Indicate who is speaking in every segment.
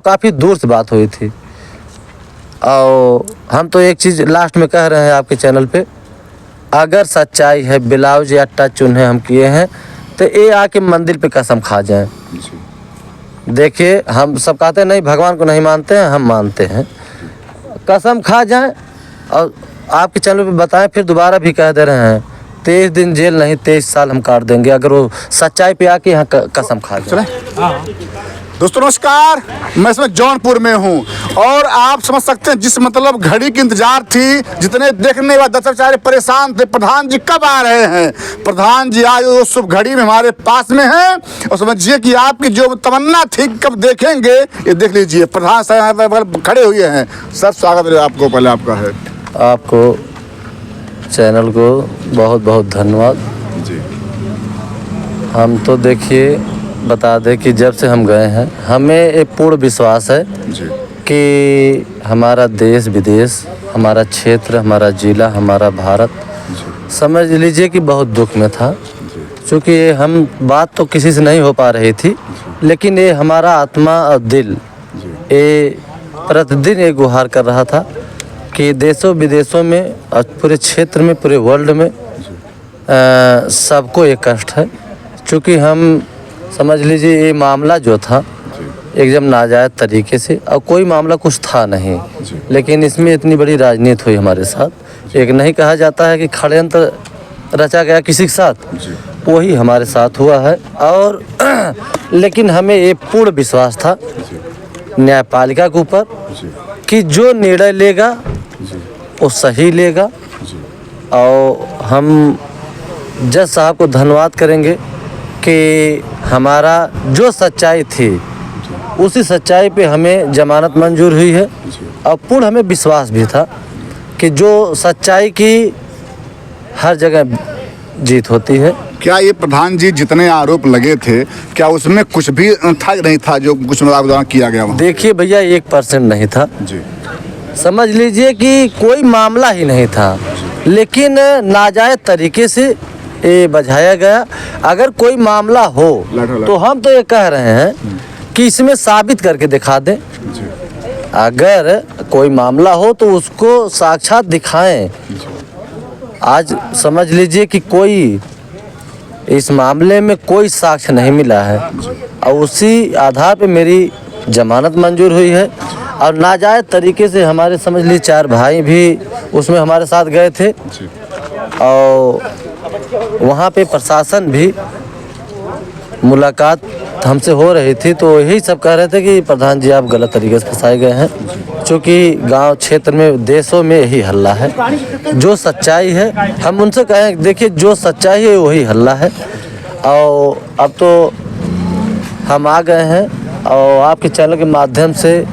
Speaker 1: काफ़ी दूर से बात हुई थी। और हम तो एक चीज़ लास्ट में कह रहे हैं आपके चैनल पे, अगर सच्चाई है ब्लाउज या टच उन्हें हम किए हैं तो ये आके मंदिर पे कसम खा जाएं। देखिए हम सब कहते हैं नहीं भगवान को नहीं मानते हैं, हम मानते हैं, कसम खा जाएं और आपके चैनल पे बताएं। फिर दोबारा भी कह दे रहे हैं 23 दिन जेल नहीं 23 साल हम काट देंगे अगर वो सच्चाई पे आके यहाँ कसम खा जाए।
Speaker 2: दोस्तों नमस्कार, मैं इसमें जौनपुर में हूँ और आप समझ सकते हैं जिस मतलब घड़ी की इंतजार थी, जितने देखने बाद दस बेचारे परेशान थे प्रधान जी कब आ रहे हैं। प्रधान जी आज उस शुभ घड़ी में हमारे पास में हैं और समझिए कि आपकी जो तमन्ना थी कब देखेंगे ये देख लीजिए। प्रधान साहब खड़े हुए हैं। सर स्वागत है आपको, पहले आपका है।
Speaker 1: आपको चैनल को बहुत बहुत धन्यवाद
Speaker 2: जी।
Speaker 1: हम तो देखिए बता दें कि जब से हम गए हैं हमें एक पूर्ण विश्वास है
Speaker 2: जी।
Speaker 1: कि हमारा देश विदेश, हमारा क्षेत्र, हमारा जिला, हमारा भारत समझ लीजिए कि बहुत दुख में था। क्योंकि हम बात तो किसी से नहीं हो पा रही थी, लेकिन ये हमारा आत्मा और दिल ये प्रतिदिन ये गुहार कर रहा था कि देशों विदेशों में और पूरे क्षेत्र में, पूरे वर्ल्ड में सबको ये कष्ट है। क्योंकि हम समझ लीजिए ये मामला जो था एकदम नाजायज़ तरीके से, और कोई मामला कुछ था नहीं, लेकिन इसमें इतनी बड़ी राजनीति हुई हमारे साथ। एक नहीं कहा जाता है कि षड्यंत्र रचा गया किसी के साथ, वही हमारे साथ हुआ है। और लेकिन हमें ये पूर्ण विश्वास था न्यायपालिका के ऊपर कि जो निर्णय लेगा वो सही लेगा। और हम जज साहब को धन्यवाद करेंगे कि हमारा जो सच्चाई थी उसी सच्चाई पे हमें जमानत मंजूर हुई है। और पूर्ण हमें विश्वास भी था कि जो सच्चाई की हर जगह जीत होती है।
Speaker 2: क्या ये प्रधान जी जितने आरोप लगे थे क्या उसमें कुछ भी था नहीं था जो कुछ मतलब किया गया?
Speaker 1: देखिए भैया 1% नहीं था
Speaker 2: जी।
Speaker 1: समझ लीजिए कि कोई मामला ही नहीं था, लेकिन नाजायज़ तरीके से ये बझाया गया। अगर कोई मामला हो तो हम तो ये कह रहे हैं कि इसमें साबित करके दिखा दें। अगर कोई मामला हो तो उसको साक्षात दिखाएं। आज समझ लीजिए कि कोई इस मामले में कोई साक्ष्य नहीं मिला है और उसी आधार पे मेरी जमानत मंजूर हुई है। और नाजायज़ तरीके से हमारे समझ लीजिए 4 भाई भी उसमें हमारे साथ गए थे और वहाँ पे प्रशासन भी मुलाकात हमसे हो रही थी, तो यही सब कह रहे थे कि प्रधान जी आप गलत तरीके से फंसाए गए हैं। क्योंकि गांव क्षेत्र में देशों में यही हल्ला है, जो सच्चाई है हम उनसे कहें देखिए जो सच्चाई है वही हल्ला है। और अब तो हम आ गए हैं और आपके चैनल के माध्यम से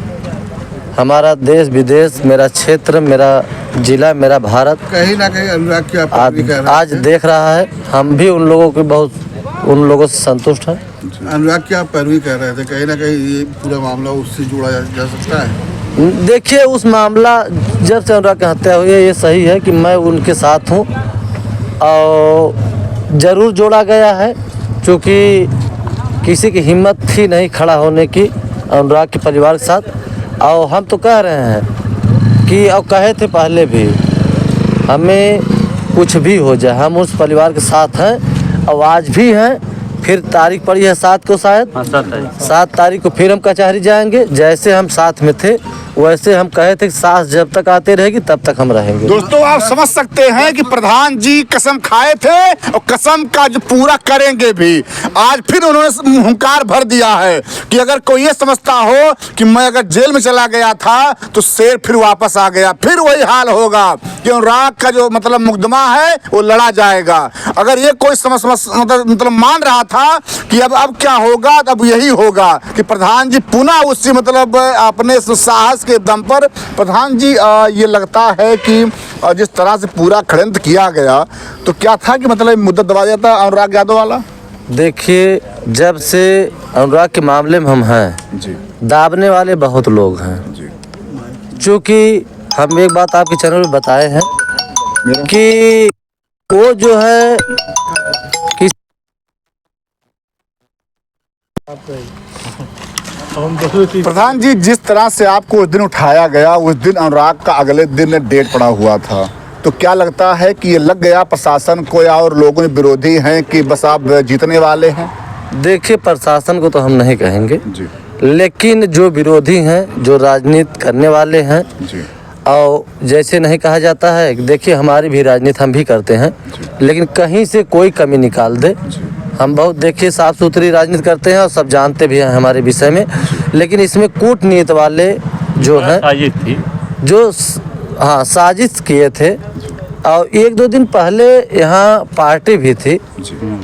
Speaker 1: हमारा देश विदेश, मेरा क्षेत्र, मेरा जिला, मेरा भारत
Speaker 2: कहीं ना कहीं अनुराग की
Speaker 1: आज देख रहा है। हम भी उन लोगों से संतुष्ट हैं।
Speaker 2: अनुराग की आप पैरवी कर रहे थे, कहीं ना कहीं ये पूरा मामला उससे जुड़ा जा सकता है।
Speaker 1: देखिए उस मामला जब से अनुराग की हत्या हुई है ये सही है कि मैं उनके साथ हूँ और ज़रूर जोड़ा गया है। क्योंकि किसी की हिम्मत थी नहीं खड़ा होने की अनुराग के परिवार के साथ। और हम तो कह रहे हैं कि और कहे थे पहले भी, हमें कुछ भी हो जाए हम उस परिवार के साथ हैं और आज भी हैं। फिर तारीख पड़ी है 7 को, शायद 7 तारीख को फिर हम कचहरी जाएंगे। जैसे हम साथ में थे वैसे हम कहे थे कि सांस जब तक आते रहेगी तब तक हम रहेंगे।
Speaker 2: दोस्तों आप समझ सकते हैं कि प्रधान जी कसम खाए थे और कसम का जो पूरा करेंगे भी। आज फिर उन्होंने हुंकार भर दिया है कि अगर कोई ये समझता हो कि मैं अगर जेल में चला गया था तो शेर फिर वापस आ गया, फिर वही हाल होगा कि अनुराग का जो मतलब मुकदमा है वो लड़ा जाएगा। अगर ये कोई मतलब मान रहा था कि अब क्या होगा, अब यही होगा कि प्रधान जी पुनः उसी मतलब अपने साहस के दम पर प्रधान जी ये लगता है कि जिस तरह से पूरा षड्यंत्र किया गया तो क्या था कि मतलब मुद्दा दबा दिया था अनुराग यादव वाला।
Speaker 1: देखिए जब से अनुराग के मामले में हम हैं
Speaker 2: जी।
Speaker 1: दाबने वाले बहुत लोग हैं
Speaker 2: जी।
Speaker 1: क्योंकि हम एक बात आपके चैनल में बताए हैं कि वो जो है कि
Speaker 2: प्रधान जी, जिस तरह से आपको उस दिन उठाया गया, उस दिन अनुराग का अगले दिन डेट पड़ा हुआ था, तो क्या लगता है कि ये लग गया प्रशासन को या और लोगों में विरोधी हैं कि बस आप जीतने वाले हैं?
Speaker 1: देखिए, प्रशासन को तो हम नहीं कहेंगे
Speaker 2: जी
Speaker 1: लेकिन जो विरोधी हैं, जो राजनीति करने वाले हैं,
Speaker 2: जी
Speaker 1: और जैसे नहीं कहा जाता है, देखिए हमारी भी राजनीति हम भी करते हैं, लेकिन कहीं से कोई कमी निकाल दे। हम बहुत देखिए साफ सुथरी राजनीति करते हैं और सब जानते भी हैं हमारे विषय में, लेकिन इसमें कूटनीति वाले जो हैं, जो हाँ साजिश किए थे। और एक दो दिन पहले यहाँ पार्टी भी थी,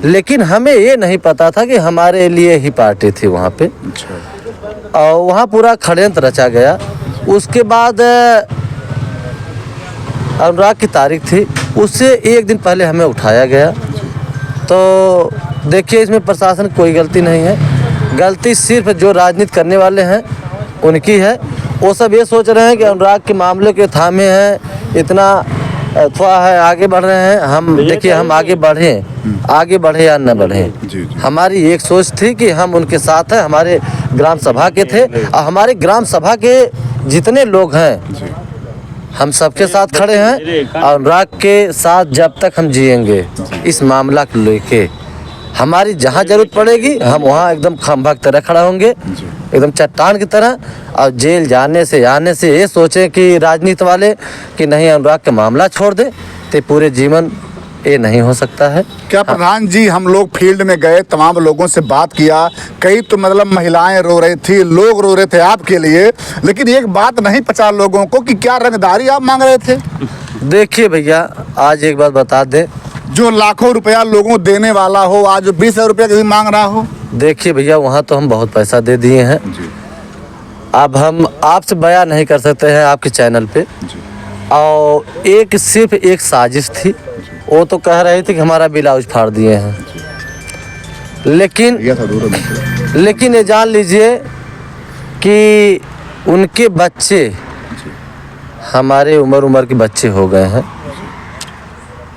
Speaker 1: लेकिन हमें ये नहीं पता था कि हमारे लिए ही पार्टी थी वहाँ पे, और वहाँ पूरा षड्यंत्र रचा गया। उसके बाद अनुराग की तारीख थी, उससे एक दिन पहले हमें उठाया गया। तो देखिए, इसमें प्रशासन की कोई गलती नहीं है, गलती सिर्फ जो राजनीति करने वाले हैं उनकी है। वो सब ये सोच रहे हैं कि अनुराग के मामले के थामे हैं, इतना अथवा है, आगे बढ़ रहे हैं। हम देखिए, हम आगे बढ़े या न बढ़े, हमारी एक सोच थी कि हम उनके साथ हैं। हमारे ग्राम सभा के थे और हमारे ग्राम सभा के जितने लोग हैं हम सबके साथ खड़े हैं, और अनुराग के साथ जब तक हम जिएंगे इस मामला को लेके हमारी जहाँ जरूरत पड़ेगी हम वहाँ एकदम खंभा की तरह खड़ा होंगे, एकदम चट्टान की तरह। और जेल जाने से आने से ये सोचें कि राजनीति वाले कि नहीं अनुराग का मामला छोड़ दे, तो पूरे जीवन ये नहीं हो सकता है।
Speaker 2: क्या प्रधान जी, हम लोग फील्ड में गए, तमाम लोगों से बात किया, कई तो मतलब महिलाएं रो रही थी, लोग रो रहे थे आपके लिए, लेकिन एक बात नहीं पचा लोगों को कि क्या रंगदारी आप मांग रहे थे?
Speaker 1: देखिए भैया, आज एक बात बता दें,
Speaker 2: जो लाखों रुपया लोगों देने वाला हो आज 20,000 रुपया भी मांग रहा हो।
Speaker 1: देखिए भैया, वहाँ तो हम बहुत पैसा दे दिए हैं। अब हम आपसे बयान नहीं कर सकते हैं आपके चैनल पे। और एक सिर्फ एक साजिश थी, वो तो कह रहे थे कि हमारा ब्लाउज फाड़ दिए हैं, लेकिन ये जान लीजिए कि उनके बच्चे हमारे उम्र के बच्चे हो गए हैं,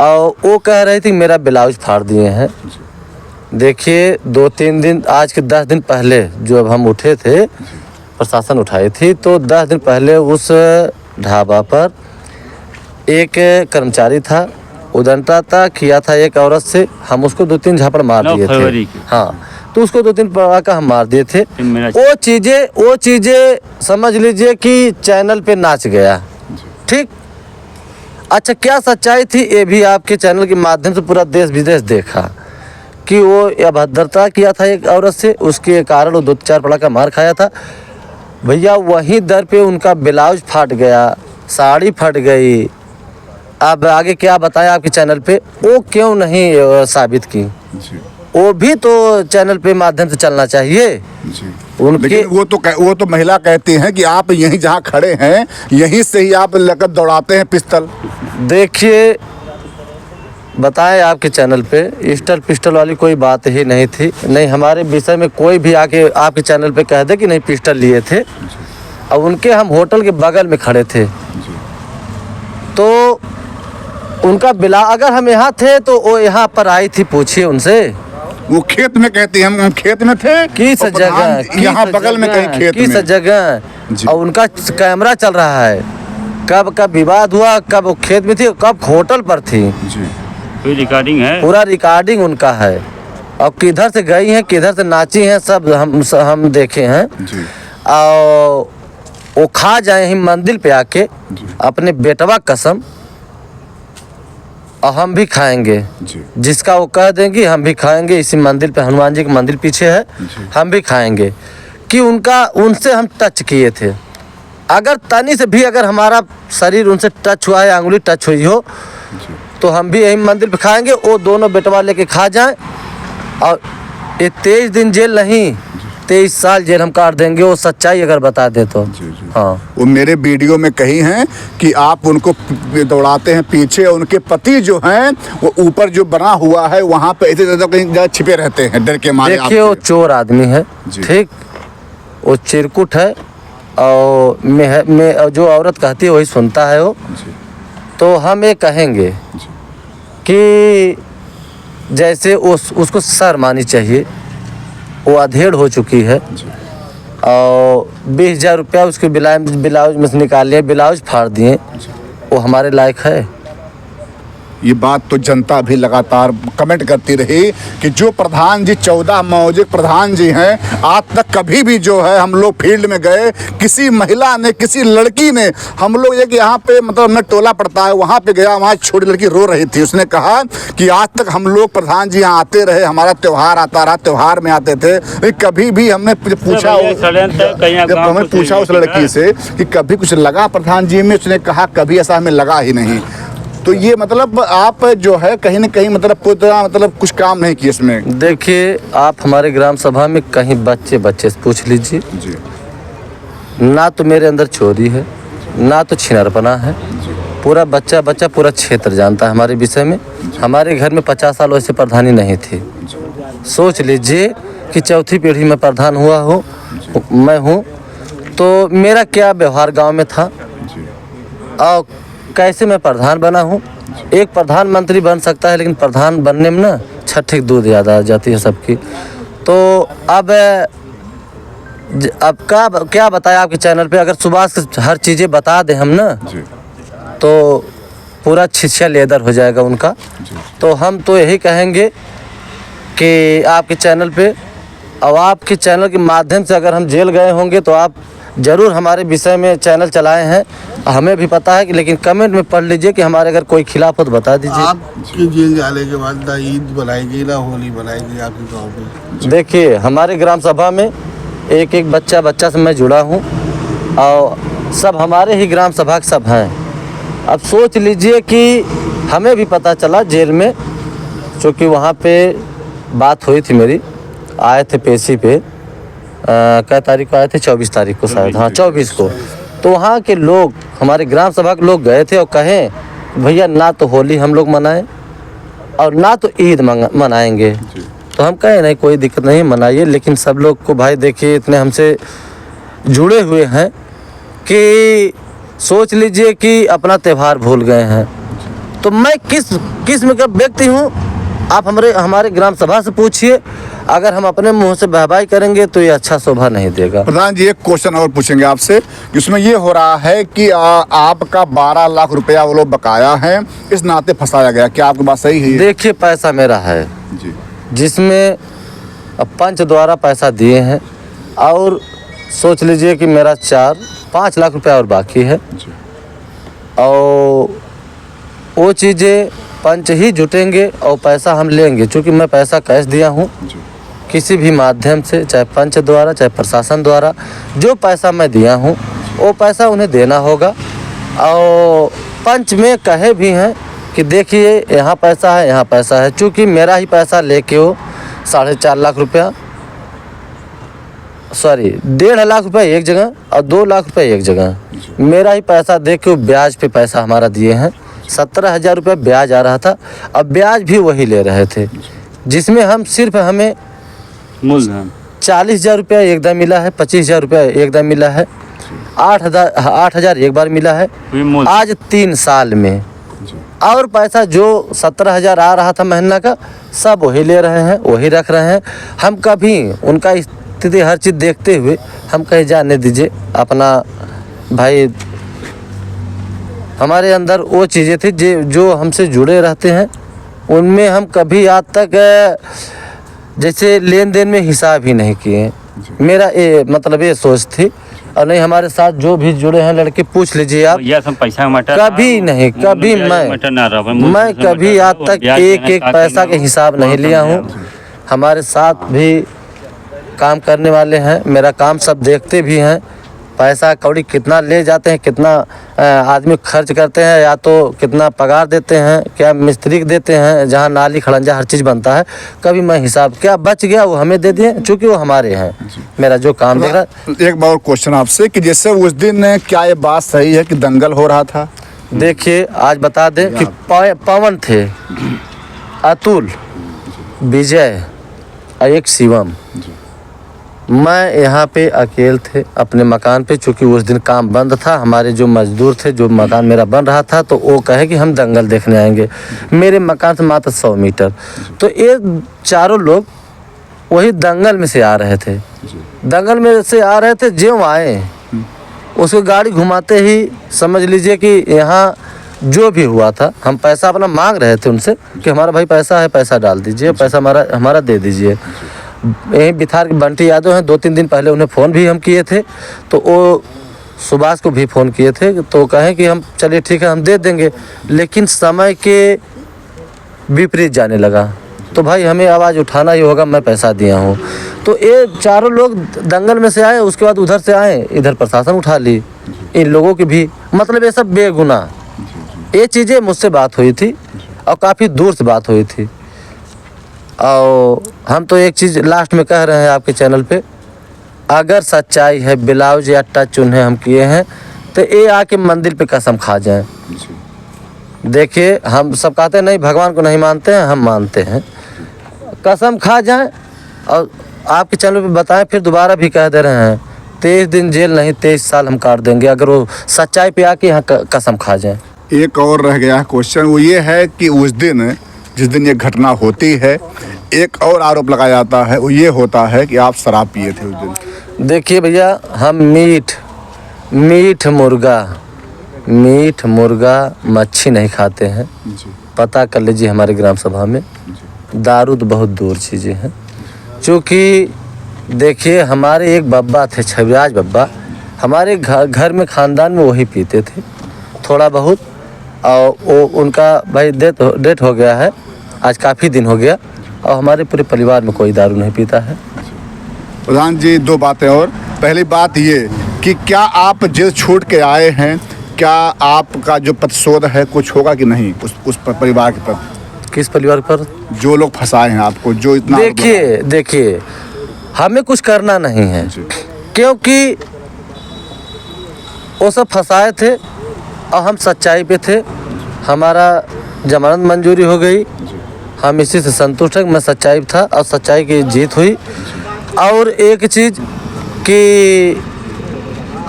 Speaker 1: और वो कह रहे थे कि मेरा ब्लाउज फाड़ दिए हैं। देखिए, 2-3 दिन, आज के 10 दिन पहले जो अब हम उठे थे, प्रशासन उठाई थी, तो 10 दिन पहले उस ढाबा पर एक कर्मचारी था, उदंता था, किया था एक औरत से, हम उसको 2-3 झापड़ मार दिए थे। हाँ, तो उसको 2-3 पड़ाका हम मार दिए थे। वो चीज़ें समझ लीजिए कि चैनल पे नाच गया। ठीक, अच्छा, क्या सच्चाई थी ये भी आपके चैनल के माध्यम से पूरा देश विदेश देखा कि वो अभद्रता किया था एक औरत से, उसके कारण वो 2-4 पड़ाका मार खाया था। भैया, वहीं दर पे उनका ब्लाउज फाट गया, साड़ी फट गई। अब आगे क्या बताएं आपके चैनल पे, वो क्यों नहीं साबित की? वो भी तो चैनल पे माध्यम से चलना चाहिए। उनके
Speaker 2: लेकिन वो तो महिला कहती हैं कि आप यहीं जहाँ खड़े हैं यहीं से ही आप लेकर दौड़ाते हैं पिस्तौल।
Speaker 1: देखिए, बताएं आपके चैनल पे पिस्टल वाली कोई बात ही नहीं थी। नहीं, हमारे विषय में कोई भी आके आपके चैनल पे कह दे कि नहीं पिस्टल लिए थे। अब उनके हम होटल के बगल में खड़े थे, तो उनका अगर हम यहाँ थे तो वो यहाँ पर आई थी, पूछिए उनसे।
Speaker 2: वो खेत में कहती है, हम खेत में थे,
Speaker 1: किस जगह,
Speaker 2: यहाँ बगल में कहीं खेत में,
Speaker 1: किस जगह, और उनका कैमरा चल रहा है, कब विवाद हुआ, कब वो खेत में थी, कब होटल पर थी,
Speaker 3: कोई रिकॉर्डिंग है,
Speaker 1: पूरा रिकॉर्डिंग उनका है। और किधर से गई हैं, किधर से नाची हैं, सब हम देखे हैं। और वो खा जाए हम मंदिर पे आके अपने बेटवा कसम, और हम भी खाएंगे, जिसका वो कह देंगे हम भी खाएंगे। इसी मंदिर पे, हनुमान जी का मंदिर पीछे है, हम भी खाएंगे। कि उनसे हम टच किए थे, अगर तनी से भी अगर हमारा शरीर उनसे टच हुआ है, अंगुली टच हुई हो, तो हम भी यही मंदिर पे खाएंगे। वो दोनों बेटवा लेके खा जाएं, और ये 23 दिन जेल नहीं, 23 साल जेल हम काट देंगे, वो सच्चाई अगर बता दे तो। हाँ,
Speaker 2: वो मेरे वीडियो में कही हैं कि आप उनको दौड़ाते हैं पीछे, उनके पति जो हैं वो ऊपर जो बना हुआ है वहाँ पे ऐसे कहीं छिपे रहते हैं डर के मारे।
Speaker 1: देखिए, वो चोर आदमी है, ठीक, वो चिरकुट है, और मैं जो औरत कहती है वही सुनता है वो। तो हम ये कहेंगे कि जैसे उसको शर्म आनी चाहिए, वो अधेड़ हो चुकी है, और 20,000 रुपया उसके ब्लाउज में से निकाल लिए, ब्लाउज फाड़ दिए। वो हमारे लायक है?
Speaker 2: ये बात तो जनता भी लगातार कमेंट करती रही कि जो प्रधान जी 14 मौजूद प्रधान जी हैं, आज तक कभी भी जो है हम लोग फील्ड में गए, किसी महिला ने, किसी लड़की ने, हम लोग एक यहाँ पे मतलब मैं टोला पड़ता है वहाँ पे गया, वहाँ छोटी लड़की रो रही थी। उसने कहा कि आज तक हम लोग प्रधान जी यहाँ आते रहे, हमारा त्यौहार आता रहा, त्यौहार में आते थे, कभी भी हमने पूछा उस लड़की से कि कभी कुछ लगा प्रधान जी में? उसने कहा कभी ऐसा हमें लगा ही नहीं। तो ये मतलब आप जो है कहीं ना कहीं मतलब पूरी तरह मतलब कुछ काम नहीं किए इसमें।
Speaker 1: देखिए, आप हमारे ग्राम सभा में कहीं बच्चे से पूछ लीजिए
Speaker 2: जी।
Speaker 1: ना तो मेरे अंदर चोरी है, ना तो छिनरपना है। पूरा बच्चा पूरा क्षेत्र जानता है हमारे विषय में। हमारे घर में 50 साल वैसे प्रधानी नहीं थी। सोच लीजिए कि चौथी पीढ़ी में प्रधान हुआ हो मैं हूँ, तो मेरा क्या व्यवहार गांव में था और कैसे मैं प्रधान बना हूँ। एक प्रधानमंत्री बन सकता है, लेकिन प्रधान बनने में ना छठे दूध याद आ जाती है सबकी। तो अब क्या बताया आपके चैनल पे? अगर सुबह से हर चीज़ें बता दें हम ना तो पूरा छिछा लेदर हो जाएगा उनका। तो हम तो यही कहेंगे कि आपके चैनल पे और आपके चैनल के माध्यम से अगर हम जेल गए होंगे तो आप ज़रूर हमारे विषय में चैनल चलाए हैं, हमें भी पता है कि, लेकिन कमेंट में पढ़ लीजिए कि हमारे अगर कोई खिलाफ हो तो बता दीजिए।
Speaker 4: आपके जेल जाने के बाद ना ईद बनाएगी ना होली बनाएगी आपके गाँव में?
Speaker 1: देखिए, हमारे ग्राम सभा में एक बच्चा से मैं जुड़ा हूँ और सब हमारे ही ग्राम सभा के सब हैं। अब सोच लीजिए कि हमें भी पता चला जेल में, चूँकि वहाँ पे बात हुई थी मेरी, आए थे पेशी पे, क्या तारीख को आए थे? 24 तारीख को शायद, हाँ 24 को। तो वहाँ के लोग, हमारे ग्राम सभा के लोग गए थे और कहें भैया ना तो होली हम लोग मनाएं और ना तो ईद मनाएंगे। तो हम कहें नहीं, कोई दिक्कत नहीं, मनाइए, लेकिन सब लोग को भाई देखिए इतने हमसे जुड़े हुए हैं कि सोच लीजिए कि अपना त्यौहार भूल गए हैं। तो मैं किस किस्म का व्यक्ति हूँ आप हमारे ग्राम सभा से पूछिए। अगर हम अपने मुंह से बहबाई करेंगे तो ये अच्छा शोभा नहीं देगा।
Speaker 2: प्रधान जी, एक क्वेश्चन और पूछेंगे आपसे कि उसमें ये हो रहा है कि आपका 12 लाख रुपया वो लोग बकाया है, इस नाते फंसाया गया, क्या आपकी बात सही है?
Speaker 1: देखिए, पैसा मेरा है
Speaker 2: जी,
Speaker 1: जिसमें पंच द्वारा पैसा दिए हैं और सोच लीजिए कि मेरा 4-5 लाख रुपया और बाकी है और वो चीज़ें पंच ही जुटेंगे और पैसा हम लेंगे। चूँकि मैं पैसा कैश दिया हूँ किसी भी माध्यम से, चाहे पंच द्वारा चाहे प्रशासन द्वारा, जो पैसा मैं दिया हूँ वो पैसा उन्हें देना होगा। और पंच में कहे भी हैं कि देखिए यहाँ पैसा है, यहाँ पैसा है। चूँकि मेरा ही पैसा लेके वो 4.5 लाख रुपया, सॉरी 1.5 लाख रुपया एक जगह और 2 लाख रुपया एक जगह, मेरा ही पैसा दे के ब्याज पे पैसा हमारा दिए हैं। 17,000 रुपया ब्याज आ रहा था, अब ब्याज भी वही ले रहे थे, जिसमें हमें
Speaker 3: मूलधन
Speaker 1: 40,000 रुपया एकदम मिला है, 25,000 रुपया एकदम मिला है, 8,000 एक बार मिला है आज 3 साल में। और पैसा जो 17,000 आ रहा था महीना का, सब वही ले रहे हैं, वही रख रहे हैं। हम कभी उनका स्थिति हर चीज़ देखते हुए हम कहीं जाने दीजिए अपना भाई। हमारे अंदर वो चीज़ें थी जो हमसे जुड़े रहते हैं, उनमें हम कभी आज तक जैसे लेन देन में हिसाब ही नहीं किए। मेरा ये मतलब ये सोच थी। और नहीं, हमारे साथ जो भी जुड़े हैं लड़के पूछ लीजिए आप, कभी नहीं, कभी मैं कभी आज तक एक पैसा के हिसाब नहीं लिया हूँ। हमारे साथ भी काम करने वाले हैं, मेरा काम सब देखते भी हैं। पैसा कौड़ी कितना ले जाते हैं, कितना आदमी खर्च करते हैं, या तो कितना पगार देते हैं, क्या मिस्त्री देते हैं, जहाँ नाली खड़ंजा हर चीज़ बनता है, कभी मैं हिसाब क्या बच गया वो हमें दे दिए, चूँकि वो हमारे हैं। मेरा जो काम देख रहा।
Speaker 2: एक बार क्वेश्चन आपसे कि जैसे उस दिन क्या ये बात सही है कि दंगल हो रहा था?
Speaker 1: देखिए, आज बता दें कि पवन थे, अतुल, विजय और एक शिवम, मैं यहाँ पे अकेले थे अपने मकान पे। चूँकि उस दिन काम बंद था, हमारे जो मजदूर थे, जो मकान मेरा बन रहा था, तो वो कहे कि हम दंगल देखने आएंगे। मेरे मकान से मात्र 100 मीटर। तो ये चारों लोग वही दंगल में से आ रहे थे। दंगल में से आ रहे थे, ज्यों आए उसको गाड़ी घुमाते ही समझ लीजिए कि यहाँ जो भी हुआ था, हम पैसा अपना मांग रहे थे उनसे कि हमारा भाई पैसा है, पैसा डाल दीजिए, पैसा हमारा दे दीजिए। यहीं बिथार के बंटी यादव हैं, 2-3 दिन पहले उन्हें फ़ोन भी हम किए थे, तो वो सुभाष को भी फ़ोन किए थे, तो कहें कि हम चलिए ठीक है हम दे देंगे, लेकिन समय के विपरीत जाने लगा। तो भाई हमें आवाज़ उठाना ही होगा, मैं पैसा दिया हूँ। तो ये चारों लोग दंगल में से आए, उसके बाद उधर से आए, इधर प्रशासन उठा ली इन लोगों की भी, मतलब ये सब बेगुनाह। ये चीज़ें मुझसे बात हुई थी और काफ़ी दूर से बात हुई थी। और हम तो एक चीज़ लास्ट में कह रहे हैं आपके चैनल पे, अगर सच्चाई है, ब्लाउज या टच उन्हें हम किए हैं, तो ये आके मंदिर पे कसम खा जाएं। देखिए हम सब कहते हैं नहीं भगवान को नहीं मानते हैं, हम मानते हैं, कसम खा जाएं और आपके चैनल पे बताएं। फिर दोबारा भी कह दे रहे हैं 23 दिन जेल नहीं 23 साल हम काट देंगे, अगर वो सच्चाई पे आके यहाँ कसम खा जाएं।
Speaker 2: एक और रह गया क्वेश्चन, वो ये है कि उस दिन जिस दिन ये घटना होती है, एक और आरोप लगाया जाता है, वो ये होता है कि आप शराब पिए थे उस दिन।
Speaker 1: देखिए भैया, हम मीठ मुर्गा मच्छी नहीं खाते हैं। पता कर लीजिए हमारे ग्राम सभा में, दारू तो बहुत दूर चीज़ें हैं। क्योंकि देखिए हमारे एक बब्बा थे, छविराज बब्बा, हमारे घर में ख़ानदान में वही पीते थे थोड़ा बहुत, और वो उनका भाई डेथ हो गया है, आज काफ़ी दिन हो गया, और हमारे पूरे परिवार में कोई दारू नहीं पीता है।
Speaker 2: प्रधान जी, 2 बातें और। पहली बात ये कि क्या आप जेल छूट के आए हैं, क्या आपका जो प्रतिशोध है कुछ होगा कि नहीं उस परिवार के प्रति?
Speaker 1: किस परिवार पर?
Speaker 2: जो लोग फंसाए हैं आपको, जो इतना।
Speaker 1: देखिए हमें कुछ करना नहीं है, क्योंकि वो सब फंसाए थे और हम सच्चाई पे थे। हमारा जमानत मंजूरी हो गई, हम इसी से संतुष्ट हैं। मैं सच्चाई था और सच्चाई की जीत हुई। और एक चीज़ कि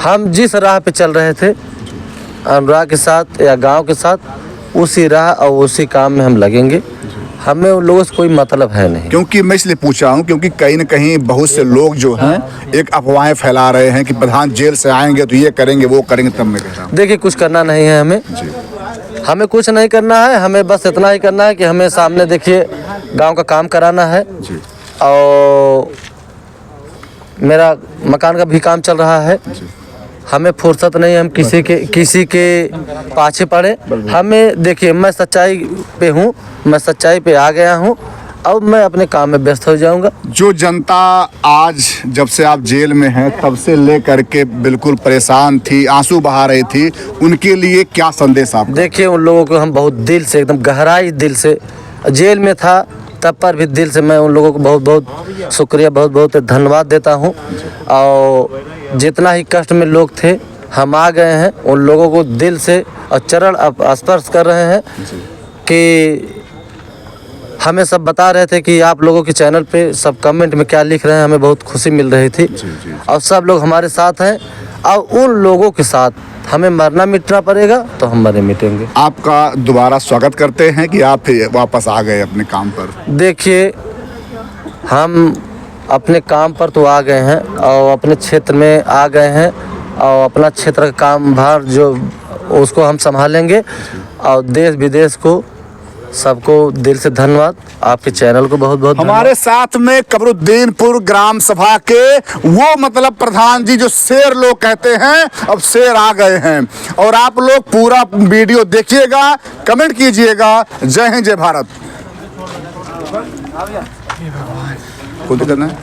Speaker 1: हम जिस राह पे चल रहे थे अनुराग के साथ या गांव के साथ, उसी राह और उसी काम में हम लगेंगे। हमें उन लोगों से कोई मतलब है नहीं।
Speaker 2: क्योंकि मैं इसलिए पूछा हूँ क्योंकि कहीं न कहीं बहुत से लोग जो हैं एक अफवाहें फैला रहे हैं कि प्रधान जेल से आएंगे तो ये करेंगे वो करेंगे, तब मैं कह रहा हूँ।
Speaker 1: देखिए कुछ करना नहीं है हमें कुछ नहीं करना है। हमें बस इतना ही करना है कि हमें सामने देखिए गांव का काम कराना है, और मेरा मकान का भी काम चल रहा है। हमें फुर्सत नहीं है हम किसी के पाछे पड़े। हमें देखिए मैं सच्चाई पे हूँ, मैं सच्चाई पे आ गया हूँ, अब मैं अपने काम में व्यस्त हो जाऊंगा।
Speaker 2: जो जनता आज जब से आप जेल में हैं तब से ले करके बिल्कुल परेशान थी, आंसू बहा रही थी, उनके लिए क्या संदेश आप?
Speaker 1: देखिए उन लोगों को हम बहुत दिल से, एकदम गहराई दिल से, जेल में था तब पर भी दिल से मैं उन लोगों को बहुत बहुत शुक्रिया, बहुत बहुत धन्यवाद देता हूँ। और जितना ही कष्ट में लोग थे हम आ गए हैं, उन लोगों को दिल से और चरण स्पर्श कर रहे हैं कि हमें सब बता रहे थे कि आप लोगों के चैनल पे सब कमेंट में क्या लिख रहे हैं, हमें बहुत खुशी मिल रही थी। और सब लोग हमारे साथ हैं, और उन लोगों के साथ हमें मरना मिटना पड़ेगा तो हम मरे मिटेंगे।
Speaker 2: आपका दोबारा स्वागत करते हैं कि आप फिर वापस आ गए अपने काम पर।
Speaker 1: देखिए हम अपने काम पर तो आ गए हैं और अपने क्षेत्र में आ गए हैं, और अपना क्षेत्र का काम भार जो उसको हम संभालेंगे। और देश विदेश को सबको दिल से धन्यवाद, आपके चैनल को बहुत बहुत।
Speaker 2: हमारे साथ में कमरुद्दीनपुर ग्राम सभा के वो मतलब प्रधान जी जो शेर लोग कहते हैं, अब शेर आ गए हैं। और आप लोग पूरा वीडियो देखिएगा, कमेंट कीजिएगा। जय हिंद, जय भारत। खुद करना है।